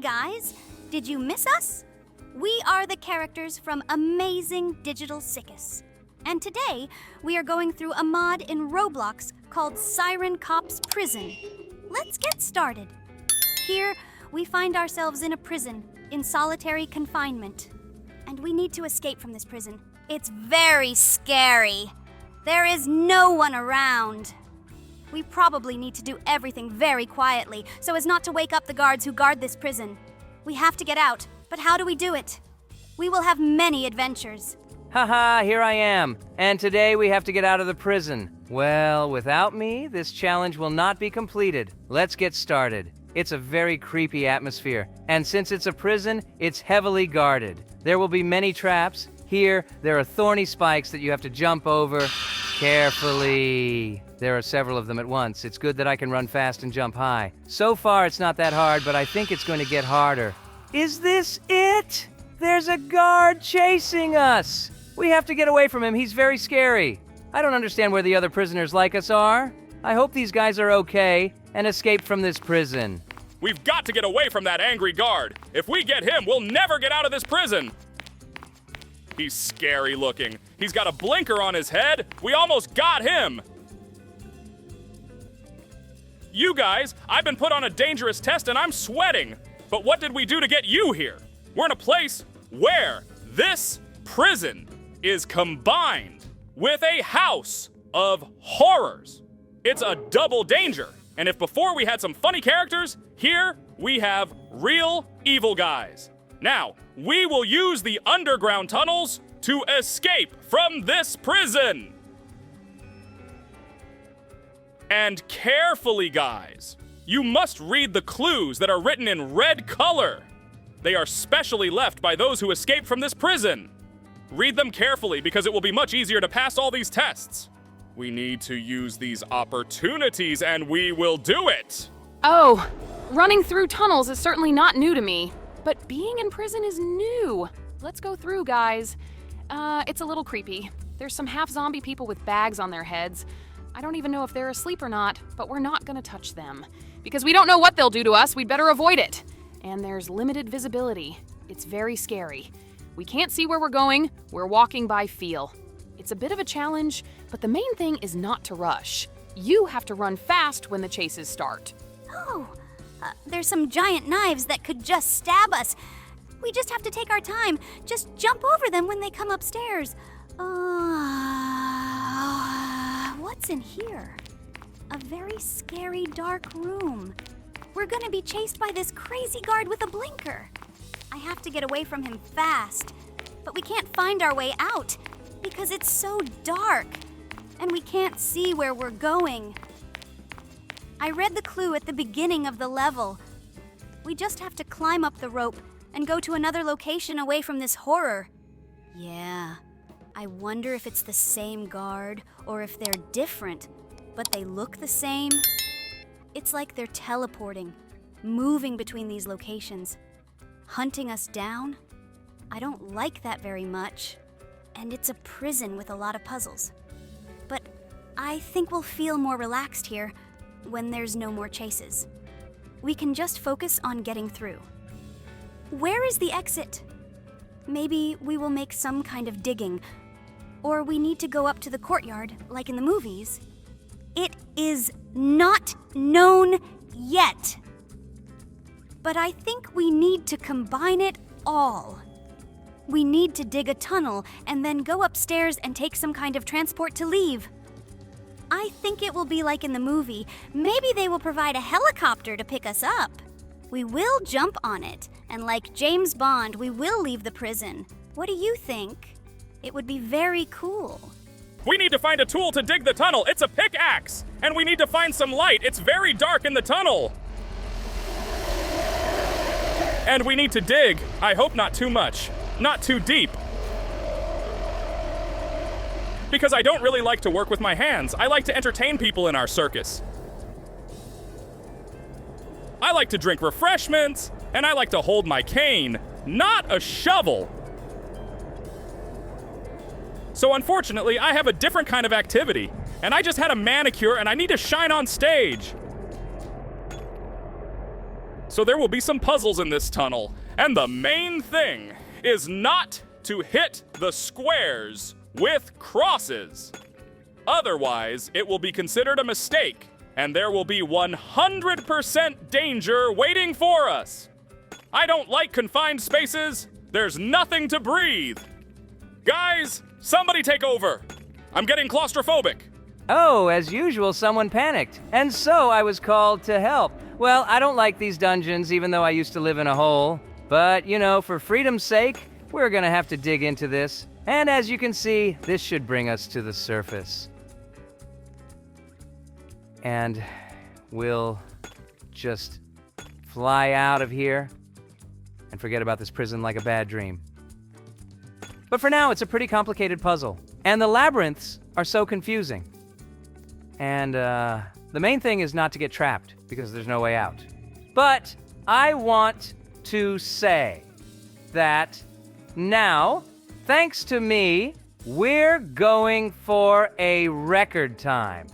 guys! Did you miss us? We are the characters from Amazing Digital Circus. And today, we are going through a mod in Roblox called Siren Cop's Prison. Let's get started. Here, we find ourselves in a prison, in solitary confinement. And we need to escape from this prison. It's very scary. There is no one around. We probably need to do everything very quietly so as not to wake up the guards who guard this prison. We have to get out, but how do we do it? We will have many adventures. Haha, here I am. And today we have to get out of the prison. Well, without me, this challenge will not be completed. Let's get started. It's a very creepy atmosphere, and since it's a prison, it's heavily guarded. There will be many traps. Here, there are thorny spikes that you have to jump over carefully. There are several of them at once. It's good that I can run fast and jump high. So far, it's not that hard, but I think it's going to get harder. Is this it? There's a guard chasing us. We have to get away from him. He's very scary. I don't understand where the other prisoners like us are. I hope these guys are okay and escape from this prison. We've got to get away from that angry guard. If we get him, we'll never get out of this prison. He's scary looking. He's got a blinker on his head. We almost got him. You guys, I've been put on a dangerous test and I'm sweating. But what did we do to get you here? We're in a place where this prison is combined with a house of horrors. It's a double danger. And if before we had some funny characters, here we have real evil guys. Now, we will use the underground tunnels to escape from this prison. And carefully, guys. You must read the clues that are written in red color. They are specially left by those who escape from this prison. Read them carefully because it will be much easier to pass all these tests. We need to use these opportunities and we will do it. Oh, running through tunnels is certainly not new to me, but being in prison is new. Let's go through, guys. It's a little creepy. There's some half-zombie people with bags on their heads. I don't even know if they're asleep or not, but we're not gonna touch them. Because we don't know what they'll do to us, we'd better avoid it. And there's limited visibility. It's very scary. We can't see where we're going, we're walking by feel. It's a bit of a challenge, but the main thing is not to rush. You have to run fast when the chases start. Oh, there's some giant knives that could just stab us. We just have to take our time. Just jump over them when they come upstairs. What's in here? A very scary dark room. We're gonna be chased by this crazy guard with a blinker. I have to get away from him fast, but we can't find our way out because it's so dark and we can't see where we're going. I read the clue at the beginning of the level. We just have to climb up the rope and go to another location away from this horror. Yeah, I wonder if it's the same guard or if they're different, but they look the same. It's like they're teleporting, moving between these locations, hunting us down. I don't like that very much. And it's a prison with a lot of puzzles. But I think we'll feel more relaxed here when there's no more chases. We can just focus on getting through. Where is the exit? Maybe we will make some kind of digging. Or we need to go up to the courtyard, like in the movies. It is not known yet. But I think we need to combine it all. We need to dig a tunnel and then go upstairs and take some kind of transport to leave. I think it will be like in the movie. Maybe they will provide a helicopter to pick us up. We will jump on it, and like James Bond, we will leave the prison. What do you think? It would be very cool. We need to find a tool to dig the tunnel. It's a pickaxe. And we need to find some light. It's very dark in the tunnel. And we need to dig. I hope not too much. Not too deep. Because I don't really like to work with my hands. I like to entertain people in our circus. I like to drink refreshments, and I like to hold my cane, not a shovel. So unfortunately, I have a different kind of activity, and I just had a manicure and I need to shine on stage. So there will be some puzzles in this tunnel, and the main thing is not to hit the squares with crosses. Otherwise, it will be considered a mistake, and there will be 100% danger waiting for us. I don't like confined spaces. There's nothing to breathe. Guys, somebody take over. I'm getting claustrophobic. Oh, as usual, someone panicked, and so I was called to help. Well, I don't like these dungeons, even though I used to live in a hole. But, you know, for freedom's sake, we're gonna have to dig into this. And as you can see, this should bring us to the surface. And we'll just fly out of here and forget about this prison like a bad dream. But for now, it's a pretty complicated puzzle. And the labyrinths are so confusing. And the main thing is not to get trapped, because there's no way out. But I want to say that now, thanks to me, we're going for a record time.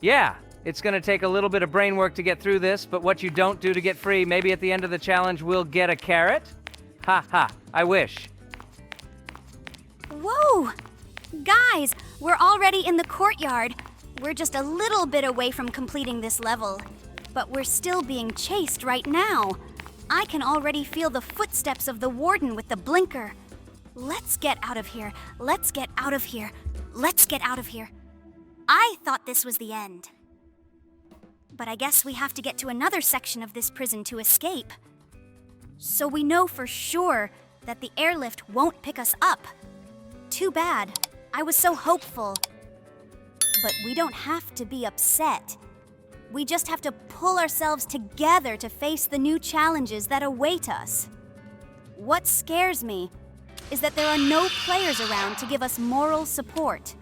Yeah, it's gonna take a little bit of brain work to get through this, but what you don't do to get free, maybe at the end of the challenge we'll get a carrot? Ha ha, I wish. Whoa! Guys, we're already in the courtyard. We're just a little bit away from completing this level. But we're still being chased right now. I can already feel the footsteps of the warden with the blinker. Let's get out of here. Let's get out of here. Let's get out of here. I thought this was the end. But I guess we have to get to another section of this prison to escape. So we know for sure that the airlift won't pick us up. Too bad. I was so hopeful. But we don't have to be upset. We just have to pull ourselves together to face the new challenges that await us. What scares me is that there are no players around to give us moral support.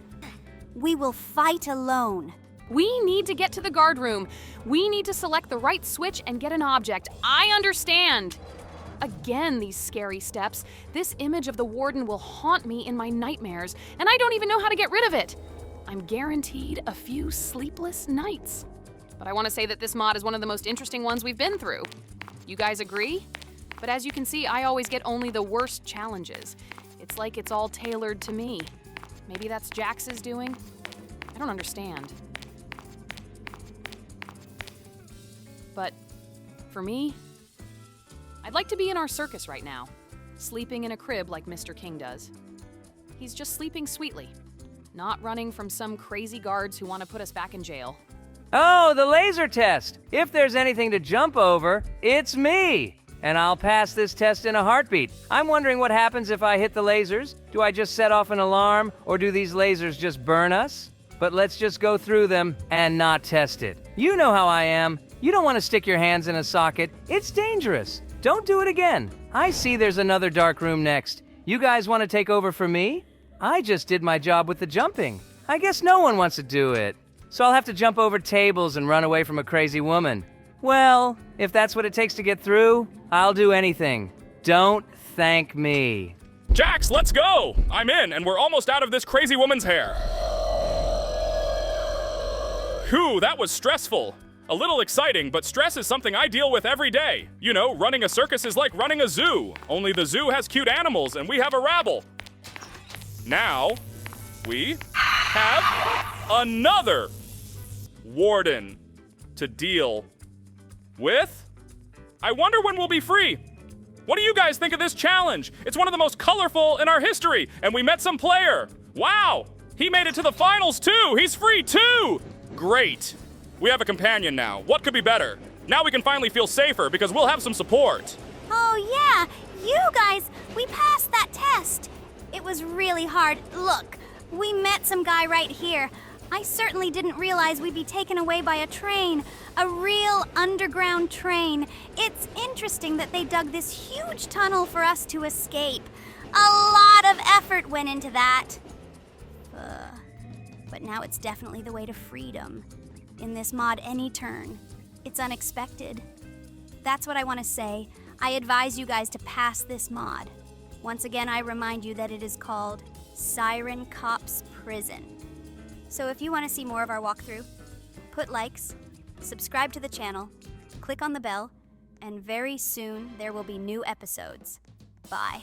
We will fight alone. We need to get to the guard room. We need to select the right switch and get an object. I understand. Again, these scary steps. This image of the warden will haunt me in my nightmares, and I don't even know how to get rid of it. I'm guaranteed a few sleepless nights. But I want to say that this mod is one of the most interesting ones we've been through. You guys agree? But as you can see, I always get only the worst challenges. It's like it's all tailored to me. Maybe that's Jax's doing? I don't understand. But for me, I'd like to be in our circus right now, sleeping in a crib like Mr. King does. He's just sleeping sweetly, not running from some crazy guards who want to put us back in jail. Oh, the laser test! If there's anything to jump over, it's me! And I'll pass this test in a heartbeat. I'm wondering what happens if I hit the lasers. Do I just set off an alarm, or do these lasers just burn us? But let's just go through them and not test it. You know how I am. You don't want to stick your hands in a socket. It's dangerous. Don't do it again. I see there's another dark room next. You guys want to take over for me? I just did my job with the jumping. I guess no one wants to do it. So I'll have to jump over tables and run away from a crazy woman. Well, if that's what it takes to get through, I'll do anything. Don't thank me. Jax, let's go! I'm in, and we're almost out of this crazy woman's hair. Whew, that was stressful. A little exciting, but stress is something I deal with every day. You know, running a circus is like running a zoo. Only the zoo has cute animals, and we have a rabble. Now, we have another warden to deal with. I wonder when we'll be free. What do you guys think of this challenge? It's one of the most colorful in our history, and we met some player. Wow, he made it to the finals too. He's free too. Great. We have a companion now. What could be better? Now we can finally feel safer because we'll have some support. Oh yeah, you guys, we passed that test. It was really hard. Look, we met some guy right here. I certainly didn't realize we'd be taken away by a train, a real underground train. It's interesting that they dug this huge tunnel for us to escape. A lot of effort went into that. But now it's definitely the way to freedom. In this mod, any turn. It's unexpected. That's what I want to say. I advise you guys to pass this mod. Once again, I remind you that it is called Siren Cop's Prison. So if you want to see more of our walkthrough, put likes, subscribe to the channel, click on the bell, and very soon there will be new episodes. Bye.